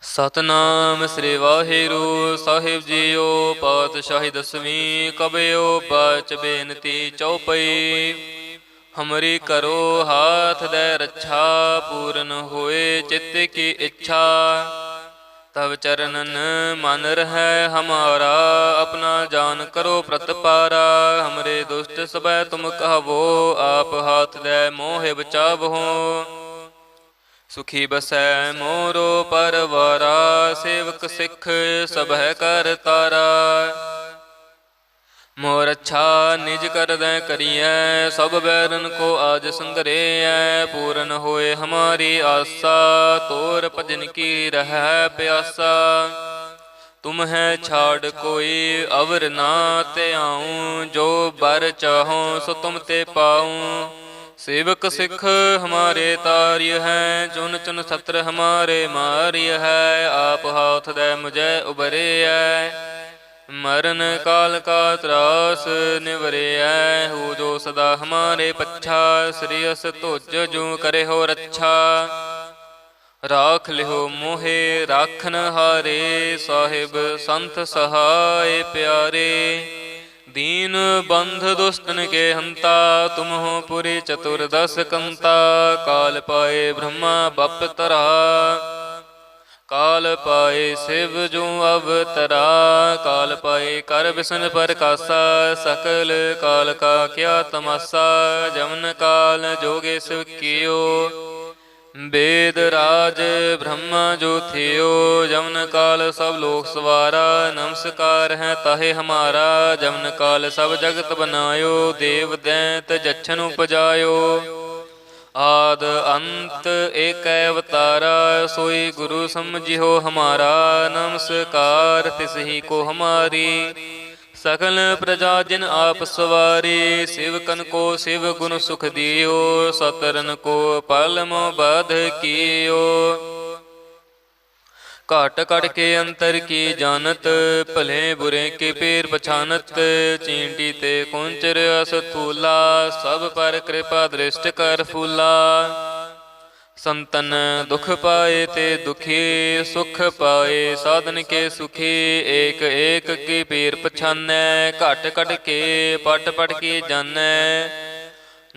ਸਤਨਾਮ ਸ੍ਰੀ ਵਾਹਿਗੁਰੂ ਸਾਹਿਬ JIO. ਪਾਤਸ਼ਾਹੀ ਦਸਵੀਂ ਕਬਿਓ ਬਾਚ ਬੇਨਤੀ ਚਉਪਈ। ਹਮਰੀ ਕਰੋ ਹਾਥ ਦੇ ਰੱਛਾ, ਪੂਰਨ ਹੋਏ ਚਿੱਤ ਕੀ ਇੱਛਾ। ਤਬ ਚਰਨਨ ਮਨ ਰਹਿ ਹਮਾਰਾ, ਆਪਣਾ ਜਾਨ ਕਰੋ ਪ੍ਰਤਪਾਰਾ। ਹਮਰੇ ਦੁਸ਼ਟ ਸਭੈ ਤੁਮ ਕਹਵੋ, ਆਪ ਹਾਥ ਦੇ ਮੋਹਿ ਬਚਾਵਹੁ। ਸੁਖੀ ਬਸੈ ਮੋਰੋ ਪਰਵਾਰਾ, ਸੇਵਕ ਸਿੱਖ ਸਭੈ ਕਰ ਤਾਰਾ। ਮੋਰ ਅੱਛਾ ਨਿਜ ਕਰਦੈ ਕਰੀਐ, ਸਭ ਬੈਰਨ ਕੋ ਆਜ ਸੰਗਰੇਐ। ਪੂਰਨ ਹੋਏ ਹਮਾਰੀ ਆਸਾ, ਤੋਰ ਭਜਨ ਕੀ ਰਹਿ ਪਿਆਸਾ। ਤੁਮ ਹੈ ਛਾੜ ਕੋਈ ਅਵਰ ਨਾ ਧਿਆਉ, ਜੋ ਬਰ ਚਾਹੋ ਸੋ ਤੁਮ ਤੇ ਪਾਉ। सेवक सिख हमारे तार्य है, चुन चुन सत्र हमारे मार्य है। आप हाथ दे मुझे उबरे है, मरण काल का त्रास निवरे है। हो जो सदा हमारे पच्छा, श्रेयस तुझ जो करे हो रच्छा। राख लिहो मोहे राखन हारे, साहिब संत सहाय प्यारे। दीन बंध दुष्टन के हंता, तुम हो पुरी चतुर्दश कंता। काल पाए ब्रह्मा बप तरा, काल पाए शिव जो अवतरा। काल पाए कर बिसन प्रकाशा, सकल काल का क्या तमाशा। जमन काल जोगे शिव कियो, वेद राज ब्रह्मा जो थियो। जमन काल सब लोक सवारा, नमस्कार है ताहे हमारा। जमन काल सब जगत बनायो, देव दैत जच्छन उपजायो। आद अंत एक अवतारा, सोई गुरु समझियो हमारा। नमस्कार तिस ही को हमारी, सकल प्रजा जिन आप सवारी। सेवकन को शिव गुण सुख दियो, सतरन को पल मोह बाध कियो। घट घट के अंतर की जानत, भले बुरे के पेर पछानत। चींटी ते कुंचर अस्थूला, सब पर कृपा दृष्ट कर फूला। संतन दुख पाए ते दुखी, सुख पाए साधन के सुखी। एक एक की पीर पछानै, घट घट के पट पट की जानै।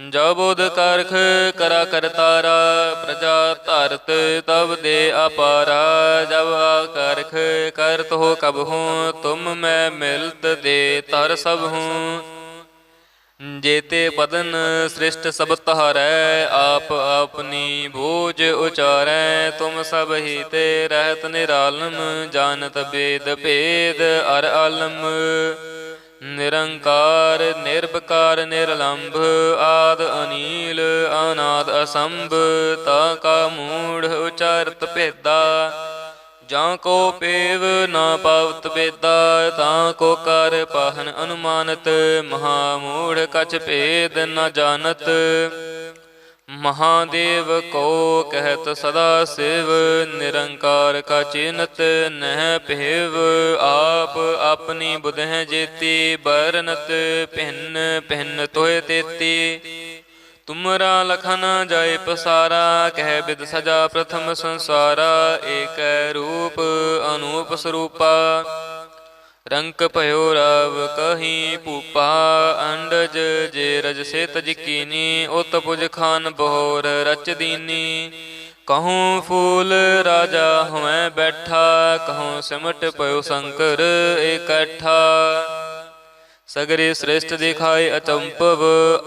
जब उद कारख करा करतारा, प्रजा धरत तब दे अपारा। जब आकारख करत हो कब हूँ, तुम मैं मिलत दे तर सब हूँ। जेते पदन सृष्ट सब तहारै, आप अपनी भोज उचारै। तुम सब ही ते रहत निरालम, जानत वेद भेद अर आलम। निरंकार निर्विकार निर्लंभ, आद अनील अनाद असंभ। ताका मूढ़ उचारत भेदा, जां को पेव ना पावत बेदा। तां को कर पाहन अनुमानत, महामूढ़ कछ भेद न जानत। महादेव को कहत सदा शिव, निरंकार का चिन्हत नह भेव। आप अपनी बुध जेती, बरनत भिन्न भिन्न तोय तेती। तुमरा लखन जाय पसारा, कह बिद सजा प्रथम संसारा। एक रूप अनूप स्वरूपा, रंक भयो राव कहीं भूपा। अंडज जे रज से तज कीनी, उत पुज खान बहोर रच दीनी। कहूँ फूल राजा हुए बैठा, कहूँ सिमट पयो शंकर इकट्ठा। सगरे श्रेष्ठ दिखाए अचंपव,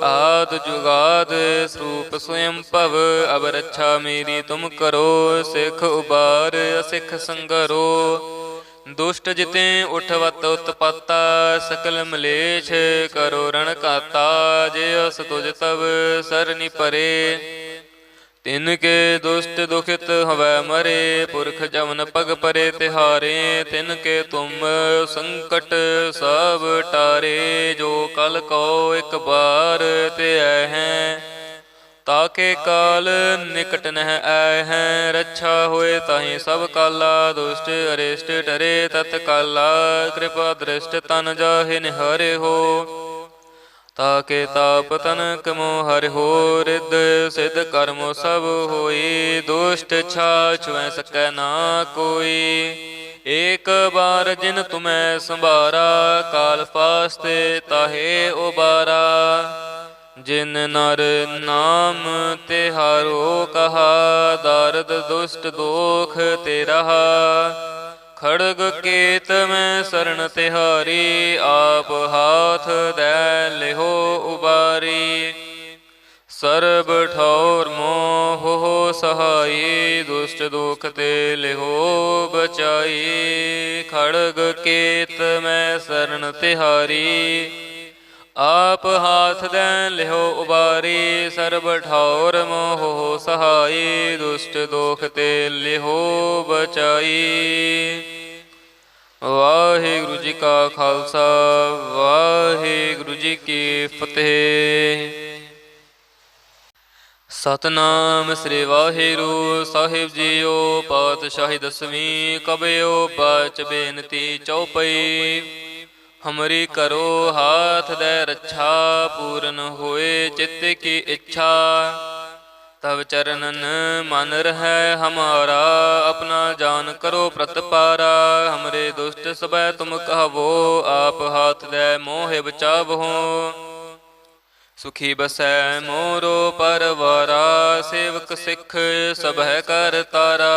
आद जुगाद स्वरूप स्वयं पव। अब रक्षा मेरी तुम करो, सिख उबार असिख संगरो। दुष्ट जिते उठवत उत्पत्ता, सकल मलेश करो रण काता। जे अस तुझ तब सरनि परे, तिनके दुष्ट दुखित हवै मरे। पुरख जमन पग परे तिहारे, तिनके तुम संकट सब टारे। जो कल को एक बार ते आए हैं, ताके काल निकट नह आए हैं। रक्षा होए ताहि सब काला, दुष्ट अरिष्ट डरे तत्काला। कृपा दृष्ट तन जाहि निहारे हो, ताके ताप तनक मोह हरिहो रिद सिद्ध कर्मो सब होई दुष्ट छुए सकै ना कोई। एक बार जिन तुम्हें संभारा काल फास्ते ताहे उबारा। जिन नर नाम तिहारो कहा दारद दुष्ट दोख ते रहा। खड़ग केत में शरण तिहारी आप हाथ दे लिहो उबारी। सर्ब ठौर मोह हो सहाई दुष्ट दुख ते लिहो बचाई। खड़ग केत में शरण तिहारी आप हाथ दे लिहो उबारी। सर्ब ठौर मोह हो सहाई दुष्ट दोख ते लिहो बचाई। वाहिगुरु जी का खालसा वाहिगुरु जी की फतेह। सतनाम श्री वाहिगुरु साहिब जीओ पातशाही दसवीं कबयो बच बेनती चौपई। हमरी करो हाथ दे रक्षा पूर्ण होए चित्त की इच्छा। तब चरणन मन रहे हमारा अपना जान करो प्रतपारा। हमरे दुष्ट सबै तुम कहवो आप हाथ दे मोहे बचावहो। सुखी बसै मोरो परवारा सेवक सिख सब है कर तारा।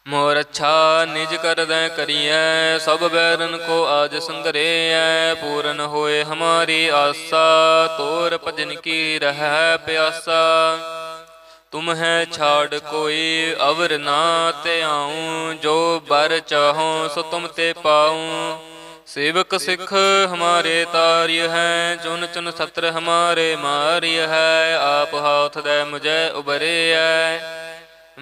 मोर अच्छा निज कर दे करिए सब बैरन को आज संगरे। पूर्ण होए हमारी आशा तोर भजन की रह प्यासा। तुम है छाड़ कोई अवर ना ते आऊं जो बर चाहो सो तुम ते पाऊं। सेवक सिख हमारे तार्य है चुन चुन सत्र हमारे मार्य है। आप हाथ दे मुझे उबरे है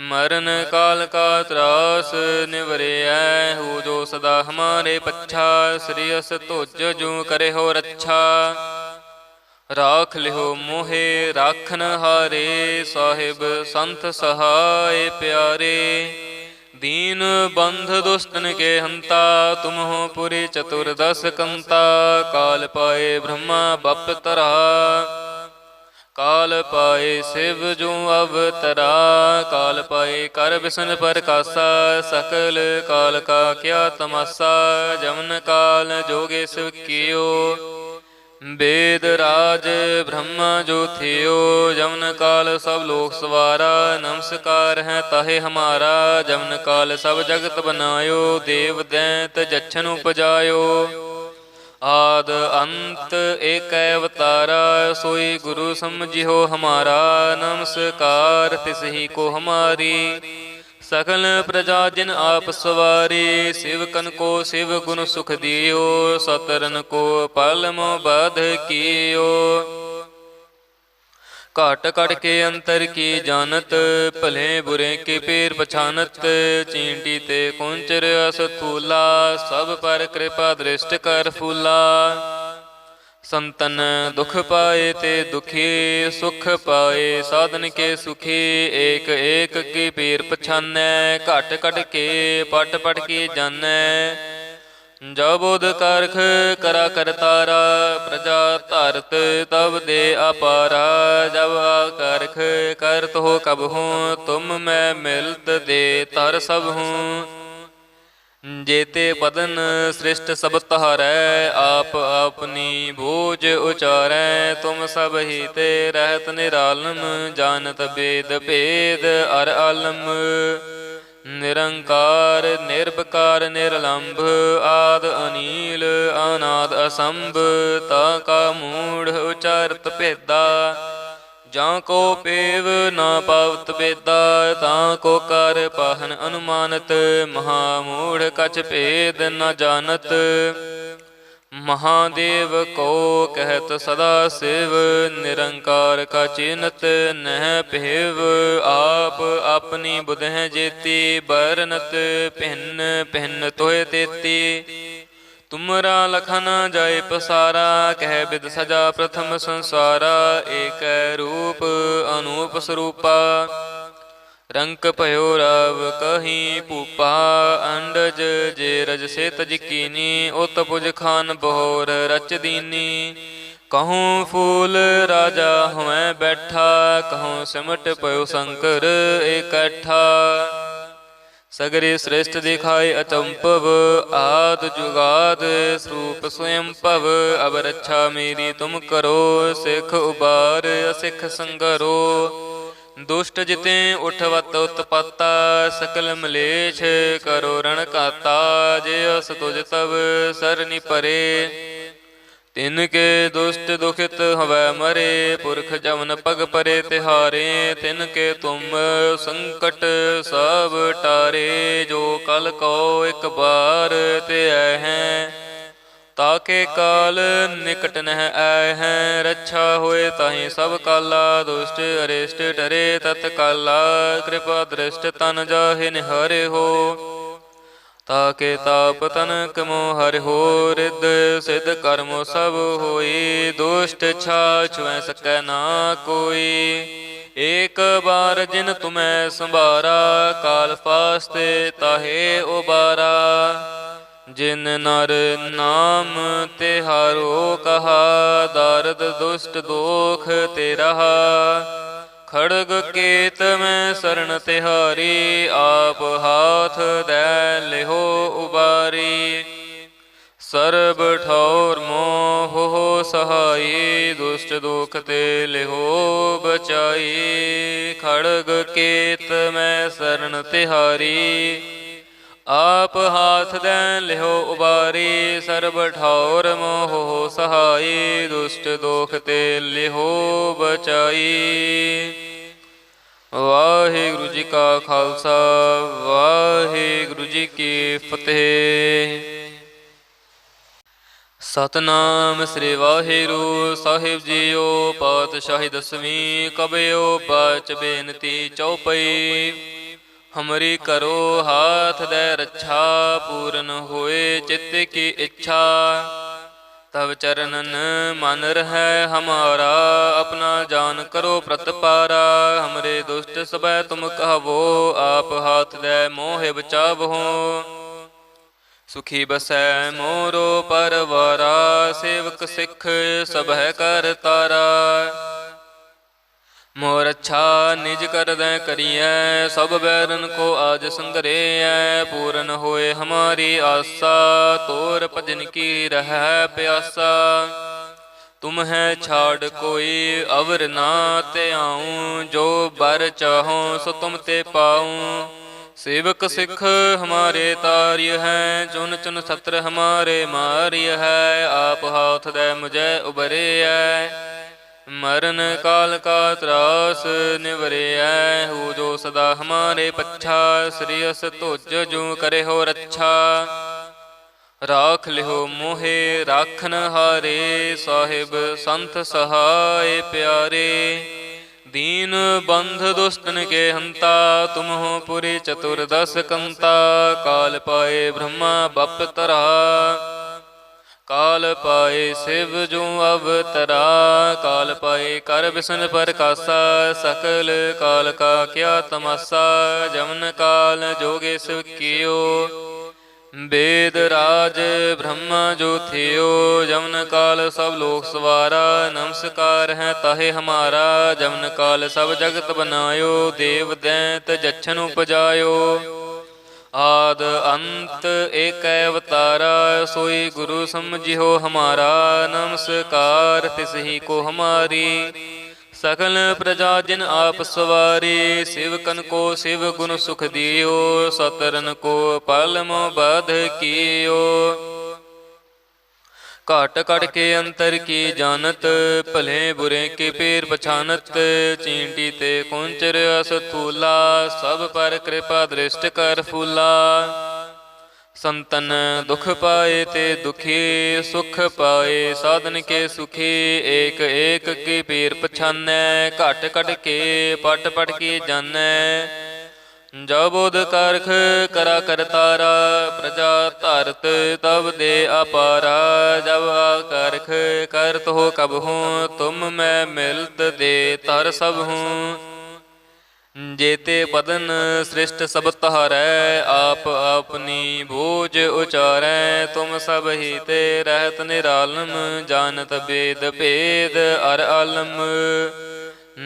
मरण काल का त्रास निवरे हो। जो सदा हमारे पच्छा श्रेयस तुझ जो करे हो रक्षा। राख लिहो मोहे राखन हारे साहिब संत सहाय प्यारे। दीन बंध दुष्टन के हंता तुम हो पुरी चतुर्दश कंता। काल पाए ब्रह्मा बप तरा काल पाए शिव जो अवतरा। काल पाए कर बिसन प्रकाशा सकल काल का क्या तमाशा। जमन काल जोगे शिव कियो वेद राज ब्रह्मा जो थियो। जमन काल सब लोक सवारा नमस्कार है ताहे हमारा। जमन काल सब जगत बनायो देव दैत जच्छन उपजायो। आद अंत एक अवतारा सोई गुरु समझियो हमारा। नमस्कार तिस ही को हमारी सकल प्रजा जिन आप सवारी। शिवकन को शिव गुण सुख दियो सतरन को पल मो बाध कियो। घट कट के अंतर की जानत भले बुरे के पेर पछानत। चींटी ते कुंचर असथूला सब पर कृपा दृष्ट कर फूला। संतन दुख पाए ते दुखी सुख पाए साधन के सुखी। एक एक की पीर पछानै घट कट के पट पट की जानै। जब उद कारख करा करतारा प्रजा धरत तब दे अपारा। जब आकारख करत हो कब हूँ तुम मैं मिलत दे तर सब हूँ। जेते पदन सृष्ट सब तहारै आप अपनी बूझ उचारै। तुम सब ही ते रहत निरालम जानत वेद भेद अर आलम। निरंकार निर्विकार निर्लंभ आद अनील अनाद असंभ। ताका मूढ़ उचारत भेदा जाको पेव ना पावत बेदा। ताको कर पाहन अनुमानत महामूढ़ कछ भेद न जानत। महादेव को कहत सदा शिव निरंकार का चिन्हत नह भेव। आप अपनी बुध है जेती बरनत भिन्न भिन्न तोय तेती। तुमरा लखन जाय पसारा कह बिद सजा प्रथम संसारा। एक रूप अनूप स्वरूपा रंक भयो राव कहीं पूपा अंडज जे रज से तज कीनी उत पुज खान बहोर रच दीनी कहूँ फूल राजा हुए बैठा कहूँ सिमट पयो शंकर इकट्ठा सगरे श्रेष्ठ दिखाए अचंपव आद जुगाद स्वरूप स्वयं पव अब रक्षा मेरी तुम करो सिख उबार असिख संगरो दुष्ट जिते उठवत उत्पत्ता सकल मलेछ करो रण काता जे अस तुझ तब सरनि परे तिनके दुष्ट दुखित हवै मरे पुरख जमन पग परे तिहारे तिनके तुम संकट सब टारे जो कल को एक बार ते हैं ताके काल निकट नह आए हैं रक्षा होए ताहि सब काला दुष्ट अरिष्ट डरे तत्काला कृपा दृष्ट तन जाहि निहारे हो ताके ताप तनक मोहर हो रिद्ध सिद्ध कर्म सब होई दुष्ट छाछ वै सकै ना कोई एक बार जिन तुम्हें संभारा काल फास्ते ताहे उबारा जिन नर नाम तिहारो कहा दारद दुष्ट दोख तेरा खड़ग केत में शरण तिहारी आप हाथ दे लिहो उबारी सर्ब ठौर मोह हो सहाई दुष्ट दुख ते लिहो बचाई खड़ग केत में शरण तिहारी आप हाथ दे लिहो उबारी सर्ब ठौर मोह सहाई दुष्ट दोख ते लिहो बचाई। वाहिगुरु जी का खालसा वाहिगुरु जी की फतेह। सतनाम श्री वाहिगुरु साहिब जीओ पातशाही दसवीं कबयो बच बेनती चौपई हमरी करो हाथ दे रक्षा पूर्ण होए चित्त की इच्छा तब चरणन मन रहे हमारा अपना जान करो प्रतपारा हमरे दुष्ट सबै तुम कहवो आप हाथ दे मोहे बचावहो सुखी बसै मोरो परवारा सेवक सिख सब कर तारा मोर अच्छा निज कर दे करिए सब बैरन को आज संगरे पूर्ण होए हमारी आशा तोर भजन की रह प्यासा तुम है छाड़ कोई अवर ना ते आऊं जो बर चाहो सो तुम ते पाऊं सेवक सिख हमारे तार्य है चुन चुन सत्र हमारे मार्य है आप हाथ दे मुझे उबरे है मरण काल का त्रास निवरे हो जो सदा हमारे पच्छा श्रेयस तुझ जो करे हो रक्षा राख लिहो मोहे राखन हारे साहिब संत सहाय प्यारे दीन बंध दुष्टन के हंता तुम हो पुरी चतुर्दश कंता काल पाए ब्रह्मा बप तरा काल पाए शिव जो अवतरा काल पाए कर बिसन प्रकाशा सकल काल का क्या तमाशा जमन काल जोगे शिव कियो वेद राज ब्रह्मा जो थियो जमन काल सब लोक सवारा नमस्कार है ताहे हमारा जमन काल सब जगत बनायो देव दैत जच्छन उपजायो आद अंत एक अवतारा सोई गुरु समझियो हमारा नमस्कार तिस ही को हमारी सकल प्रजा जिन आप सवारी शिवकन को शिव गुण सुख दियो सतरन को पालमो बध कियो काट काट के अंतर की जानत भले बुरे के पेर पछानत चींटी ते कुंचर असथूला सब पर कृपा दृष्ट कर फूला संतन दुख पाए ते दुखी सुख पाए साधन के सुखी एक एक की पीर पछानै घट घट के पट पट की जानै जब बोध कारख करा कर तारा प्रजा धरत तब दे अपारा जब कारख करत हो कब हूँ तुम मैं मिलत दे तर सब हूँ जेते बदन सृष्ट सब तहारै, आप अपनी भोज उचारै। तुम सब ही ते रहत निरालम, जानत वेद भेद अर आलम।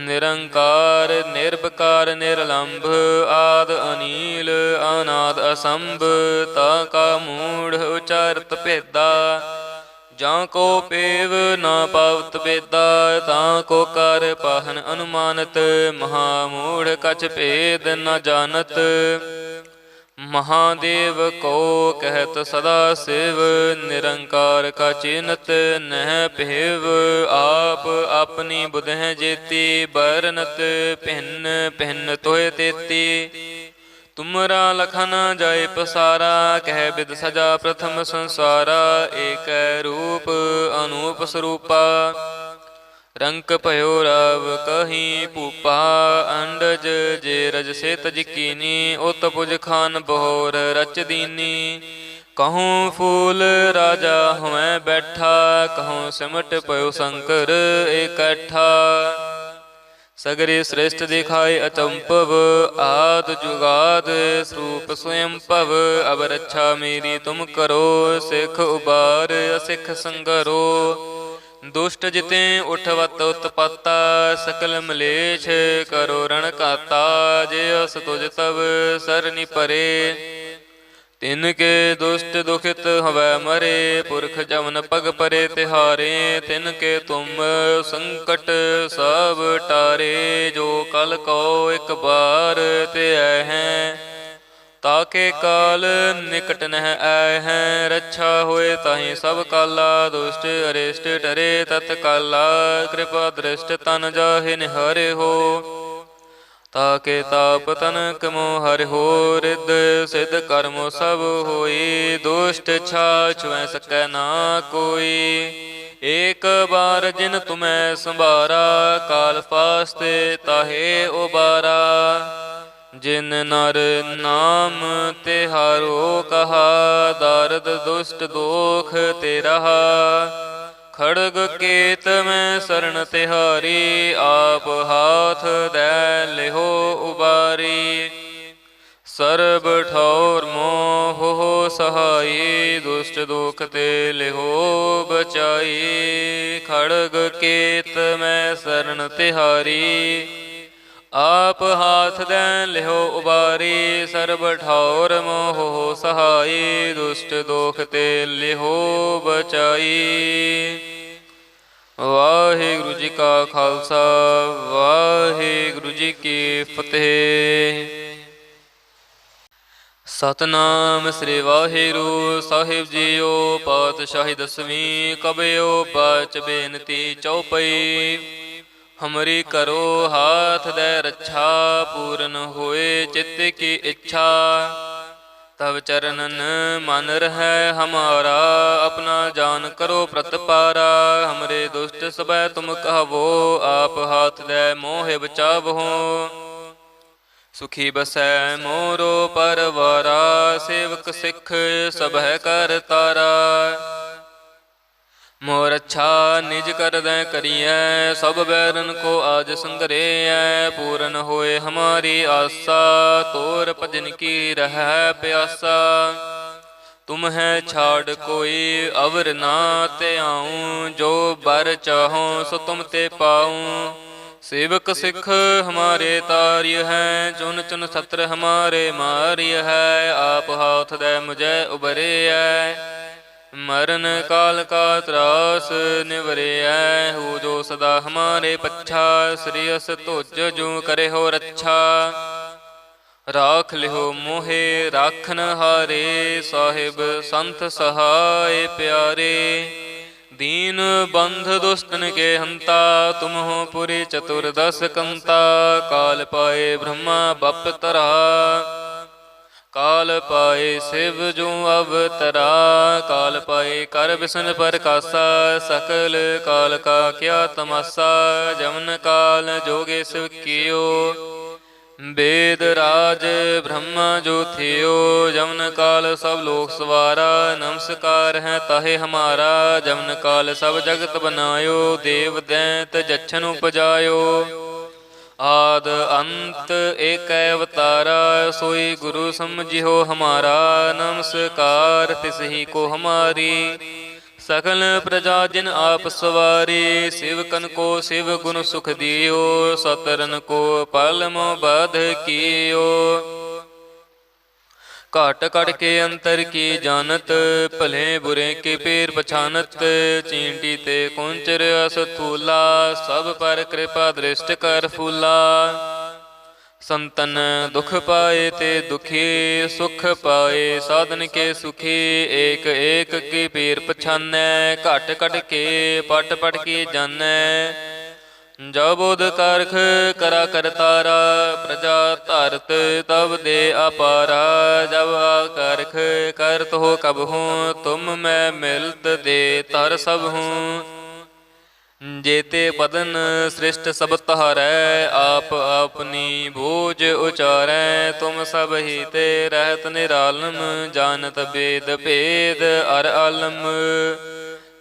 निरंकार निर्विकार निर्लंभ, आद अनील अनाद असंभ। ताका मूढ़ उचारत भेदा, ਜਾਂ ਕੋ ਪੇਵ ਨਾ ਪਾਵਤ ਬੇਦਾ। ਤਾਂ ਕੋ ਕਰ ਪਾਹਨ ਅਨੁਮਾਨਤ, ਮਹਾਮੂੜ ਕਛ ਭੇਦ ਨ ਜਾਣਤ। महादेव को कहत सदा शिव, निरंकार का चिन्हत नह भेव। आप अपनी बुध जेती, बरनत भिन्न भिन्न तोय तेती। तुमरा लखन जाय पसारा, कह बिद सजा प्रथम संसारा। एक रूप अनूप स्वरूपा, रंक भयो राव कहीं पूपा। अंडज जे रज से तज कीनी, उत पुज खान बहोर रच दीनी। कहूँ फूल राजा हुए बैठा, कहूँ सिमट पयो शंकर इकट्ठा। सगरे श्रेष्ठ दिखाए अचंपव, आद जुगाद स्वरूप स्वयं पव। अब रक्षा मेरी तुम करो, सिख उबार असिख संगरो। दुष्ट जिते उठवत उत्पत्ता, सकल मलेश करो रण काता। जे अस तुझ तब सरनि परे, तिनके दुष्ट दुखित हवै मरे। पुरख जवन पग परे तिहारे, तिनके तुम संकट सब टारे। जो कल को एक बार ते आए हैं, ताके काल निकट नह आए हैं। रक्षा होए ताहि सब काला, दुष्ट अरिष्ट डरे तत्काला। कृपा दृष्ट तन जाहि निहारे हो, ताके ताप तनक मोह हरि हो। रिद्ध सिद्ध कर्मो सब होई, दुष्ट छाछ वै सकै ना कोई। एक बार जिन तुम्हें संभारा, काल फास्ते ताहे उबारा। जिन नर नाम तिहारो कहा, दारद दुष्ट दोख ते रहा। खड़ग केत में शरण तिहारी, आप हाथ दै लिहो उबारी। सर्ब ठौर मोह हो सहाई, दुष्ट दुख ते लिहो बचाई। खड़ग केत में शरण तिहारी, आप हाथ दै लिहो उबारी। सर्ब ठौर मोह हो सहाई, दुष्ट दोख ते लिहो बचाई। वाहिगुरु जी का खालसा, वाहिगुरु जी की फतेह। सतनाम श्री वाहिगुरु साहिब जीओ। पातशाही दसवीं कबयो बच बेनती चौपई। हमरी करो हाथ दे रक्षा, पूर्ण होए चित्त की इच्छा। तब चरणन मन रहे हमारा, अपना जान करो प्रतपारा। हमरे दुष्ट सबै तुम कहवो, आप हाथ दे मोह बचावहो। सुखी बसै मोरो परवारा, सेवक सिख सबह कर तारा। मोर अच्छा निज कर दै करिए, सब बैरन को आज संगरेय। पूरन होए हमारी आशा, तोर भजन की रह प्यासा। तुम है छाड़ कोई अवर ना ते आऊँ, जो बर चाहो सो तुम ते पाऊँ। सेवक सिख हमारे तार्य है, चुन चुन सत्र हमारे मार्य है। आप हाथ दे मुझे उबरे मरण काल का त्रास निवरे। हो जो सदा हमारे पच्छा, श्रेयस तुझ जो करे हो रक्षा। राख लिहो मोहे राखन हारे, साहिब संत सहाय प्यारे। दीन बंध दुष्टन के हंता, तुम हो पुरी चतुर्दश कंता। काल पाए ब्रह्मा बप तरा, काल पाए शिव जो अवतरा। काल पाए कर बिसन प्रकाशा, सकल काल का क्या तमाशा। जमन काल जोगे शिव कियो, वेद राज ब्रह्मा जो थियो। जमन काल सब लोक सवारा, नमस्कार है ताहे हमारा। जमन काल सब जगत बनायो, देव दैत जच्छन उपजायो। आद अंत एक अवतारा, सोई गुरु समझियो हमारा। नमस्कार तिसही को हमारी, सकल प्रजा जिन आप सवारी। शिवकन को शिव गुण सुख दियो, सतरन को पल मोह बाध कियो। घाट कट के अंतर की जानत, भले बुरे के पेर पछानत। चींटी ते कुंचर असथूला, सब पर कृपा दृष्ट कर फूला। संतन दुख पाए ते दुखी, सुख पाए साधन के सुखी। एक एक की पीर पछानै, घट कट के पट पट की जानै। जब बोध कारख करा करतारा, प्रजा धरत तब दे अपारा। जब कारख करत हो कब हूँ, तुम मैं मिलत दे तर सब हूँ। जेते पदन सृष्ट सब तहारै, आप अपनी भोज उचारै। तुम सब ही ते रहत निरालम, जानत वेद भेद अर आलम।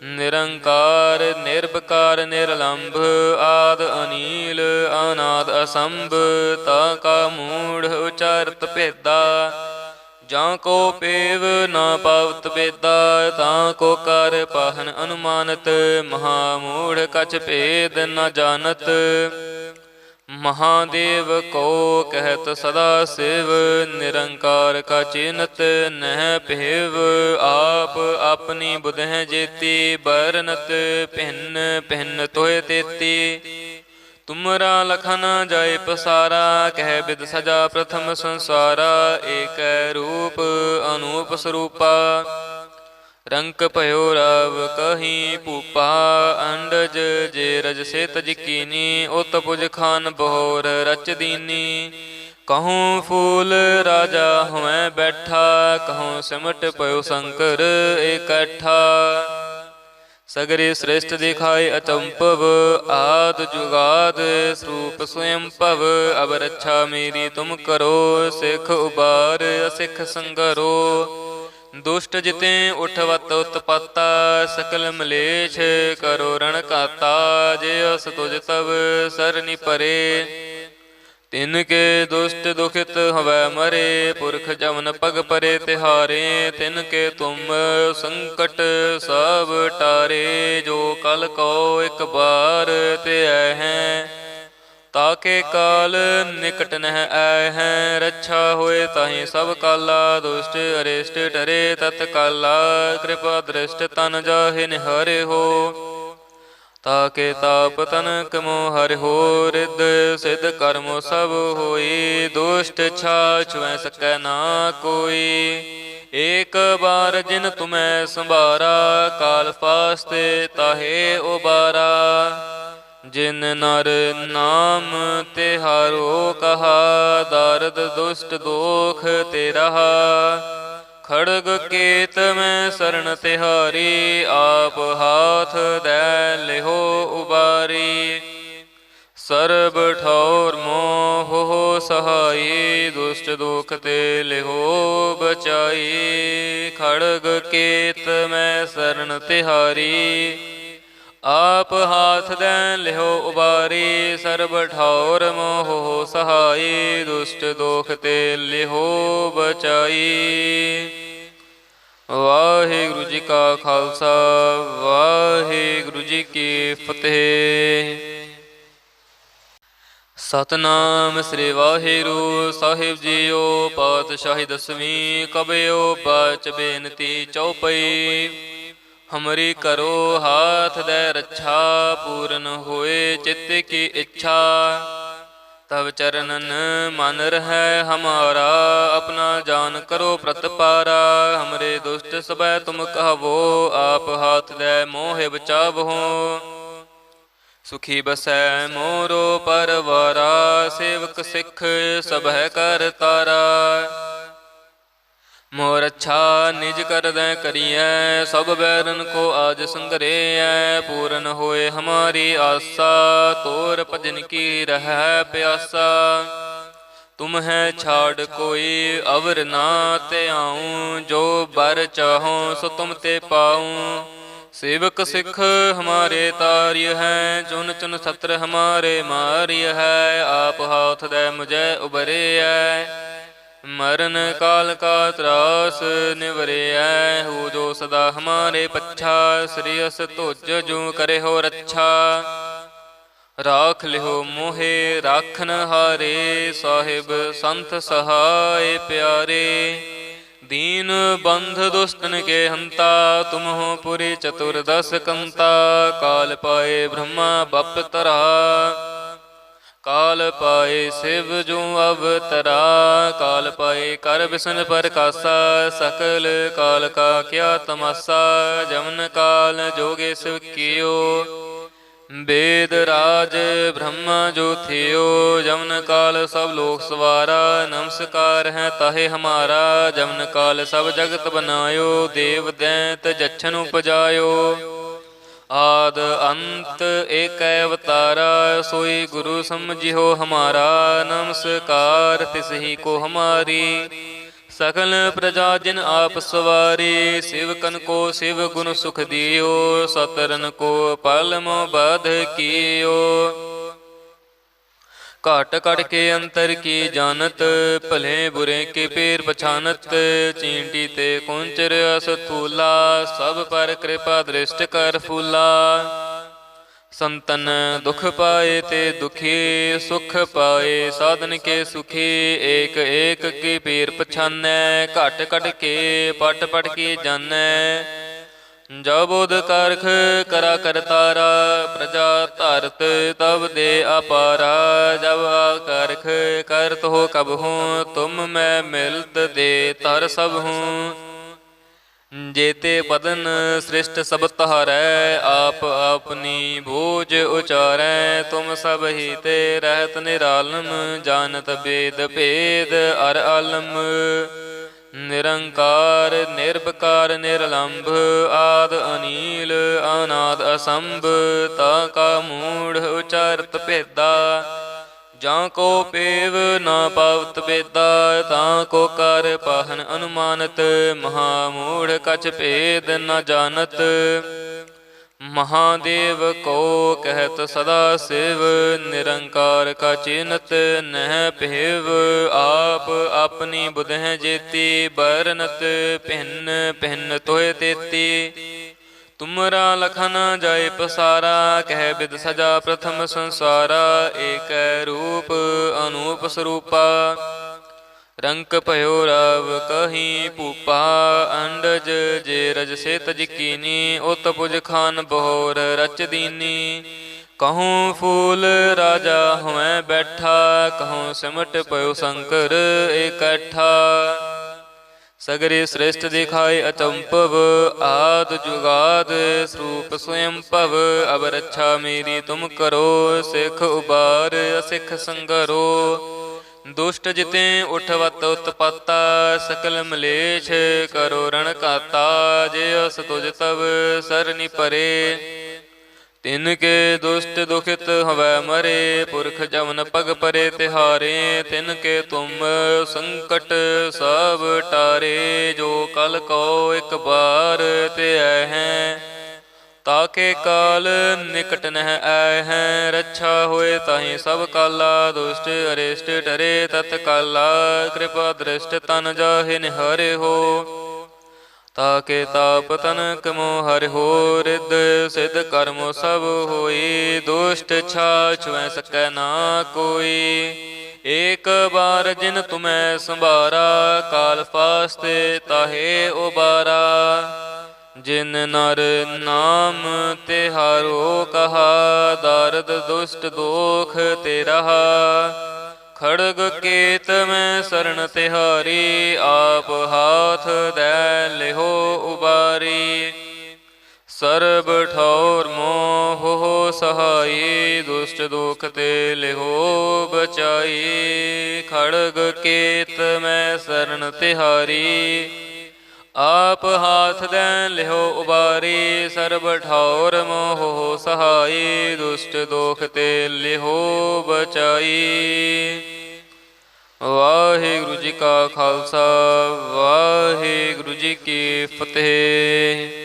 निरंकार निर्विकार निर्लंभ, आद अनील अनाद असंभ। ताका मूढ़ उचारत भेदा, जाको पेव न पावत बेदा। ताको कर पाहन अनुमानत, महामूढ़ कछ भेद न जानत। महादेव को कहत सदा शिव, निरंकार का चिन्हत नह भेव। आप अपनी बुध जेती, बरनत भिन्न भिन्न तोय तेती। तुमरा लखन जाय पसारा, कह बिद सजा प्रथम संसारा। एक रूप अनूप स्वरूपा, रंक भयो राव कहीं पूपा। अंडज जे रज से तज कीनी, उत पुज खान बहोर रच दीनी। कहूँ फूल राजा हुए बैठा, कहूँ सिमट पयो शंकर इकट्ठा। सगरे श्रेष्ठ दिखाए अचंपव, आद जुगाद स्वरूप स्वयं पव। अब रक्षा मेरी तुम करो, सिख उबार असिख संगरो। दुष्ट जिते उठवत उत्पत्ता, सकल मलेच्छ करो रण काता। जे अस तुझ तब सरनि परे, तिनके दुष्ट दुखित हवै मरे। पुरख जमन पग परे तिहारे, तिनके तुम संकट सब टारे। जो कल को एक बार ते हैं, ताके काल निकट नह आए हैं। रक्षा होए ताहि सब काला, दुष्ट अरिष्ट डरे तत्काला। कृपा दृष्ट तन जाहि निहारे हो, ताके ताप तनक मोह हरि हो। रिद्ध सिद्ध कर्म सब होई, दुष्ट छाछ वै सकै ना कोई। एक बार जिन तुम्हें संभारा, काल फास्ते ताहे उबारा। जिन नर नाम तिहारो कहा, दारद दुष्ट दोख ते रहा। खड़ग केत में शरण तिहारी, आप हाथ दे लिहो उबारी। सर्ब ठौर मोह हो सहाई, दुष्ट दुख ते लिहो बचाई। खड़ग केत में शरण तिहारी, आप हाथ दे लिहो उबारी। सर्ब ठौर मोह हो सहाई, दुष्ट दोख ते लिहो बचाई। वाहिगुरु जी का खालसा, वाहिगुरु जी की फतेह। सतनाम श्री वाहिगुरु साहिब जीओ। पातशाही दसवीं कबयो बच बेनती चौपई। हमरी करो हाथ दे रक्षा, पूरन होए चित्त की इच्छा। तब चरणन मन रहे हमारा, अपना जान करो प्रतपारा। हमरे दुष्ट सबै तुम कहवो, आप हाथ दे मोह बचावहो। सुखी बसै मोरो परवारा, सेवक सिख सब है कर तारा। मोर अच्छा निज कर दे करिए, सब बैरन को आज संगरे। पूरन होए हमारी आशा, तोर भजन की रह प्यासा। तुम है छाड़ कोई अवर ना ते आऊँ, जो बर चाहो सो तुम ते पाऊँ। सेवक सिख हमारे तार्य है, चुन चुन सत्र हमारे मार्य है। आप हाथ दे मुझे उबरे है, मरण काल का त्रास निवरे है। हो जो सदा हमारे पच्छा, श्रेयस तुझ जो करे हो रक्षा। राख लिहो मोहे राखन हारे, साहिब संत सहाय प्यारे। दीन बंध दुष्टन के हंता, तुम हो पुरी चतुर्दश कंता। काल पाए ब्रह्मा बपतरा, काल पाए शिव जो अवतरा। काल पाए कर बिसन प्रकाशा, सकल काल का क्या तमाशा। जमन काल जोगे शिव कियो, वेद राज ब्रह्मा जो थियो। जमन काल सब लोक सवारा, नमस्कार है ताहे हमारा। जमन काल सब जगत बनायो, देव दैत जच्छन उपजायो। आद अंत एक अवतारा, सोई गुरु समझियो हमारा। नमस्कार तिसही को हमारी, सकल प्रजा जिन आप सवारी। शिवकन को शिव गुण सुख दियो, सतरन को पल मो बध कियो। काट काट के अंतर की जानत, भले बुरे के पेर पछानत। चींटी ते कुंचर अस्थूला, सब पर कृपा दृष्ट कर फूला। संतन दुख पाए ते दुखी, सुख पाए साधन के सुखी। एक एक की पीर पछानै, घट घट के पट पट की जानै। जब उद कारख करा करतारा, प्रजा धरत तब दे अपारा। जब आकारख करत हो कब हूँ, तुम मैं मिलत दे तर सब हूँ। जेते पदन सृष्ट सब तहारै, आप अपनी भोज उचारै। तुम सब ही ते रहत निरालम, जानत वेद भेद अर आलम। निरंकार निर्विकार निर्लंभ, आद अनील अनाद असंभ। ताका मूढ़ उचारत भेदा, जां को पेव न पावत बेदा। तां को कर पाहन अनुमानत, महामूढ़ कछ भेद न जानत। महादेव को कहत सदा शिव, निरंकार का चिन्हत नह भेव। आप अपनी बुधह जेती, बरनत भिन्न भिन्न तोय तेती। तुमरा लखन जाय पसारा, कह बिद सजा प्रथम संसारा। एक रूप अनूप स्वरूपा, रंक भयो राव कहीं पूपा। अंडज जे रज से तज कीनी, उत पुज खान बहोर रच दीनी। कहूँ फूल राजा हुए बैठा, कहूँ सिमट पयो शंकर इकट्ठा। सगरे श्रेष्ठ दिखाए अचंपव, आद जुगाद स्वरूप स्वयं पव। अब रक्षा मेरी तुम करो, सिख उबार असिख संगरो। दुष्ट जिते उठवत उत्पत्ता, सकल मलेच्छ करो रण काता। जे अस तुझ तब सरनि परे, तिनके दुष्ट दुखित हवै मरे। पुरख जमन पग परे तिहारे, तिनके तुम संकट सब टारे। जो कल को एक बार ते आए हैं, ताके काल निकट नह आए हैं। रक्षा होए ताहि सब काला, दुष्ट अरिष्ट डरे तत्काला। कृपा दृष्ट तन जाहि निहारे हो, ताके ताप तनक मोह हरि हो। रिद्ध सिद्ध कर्म सब होई, दुष्ट छाल छुए सकै ना कोई। एक बार जिन तुम्हें संभारा, काल फास्ते ताहे उबारा। जिन नर नाम तिहारो कहा, दारद दुष्ट दोख ते रहा। खड़ग केत में शरण तिहारी, आप हाथ दे लिहो उबारी। सर्ब ठौर मोह हो सहाई, दुष्ट दुख ते लिहो बचाई। खड़ग केत में शरण तिहारी, आप हाथ दे लिहो उबारी। सर्ब ठौर मोह हो सहाई, दुष्ट दोख ते लिहो बचाई। वाहिगुरु जी का खालसा, वाहिगुरु जी की फतेह।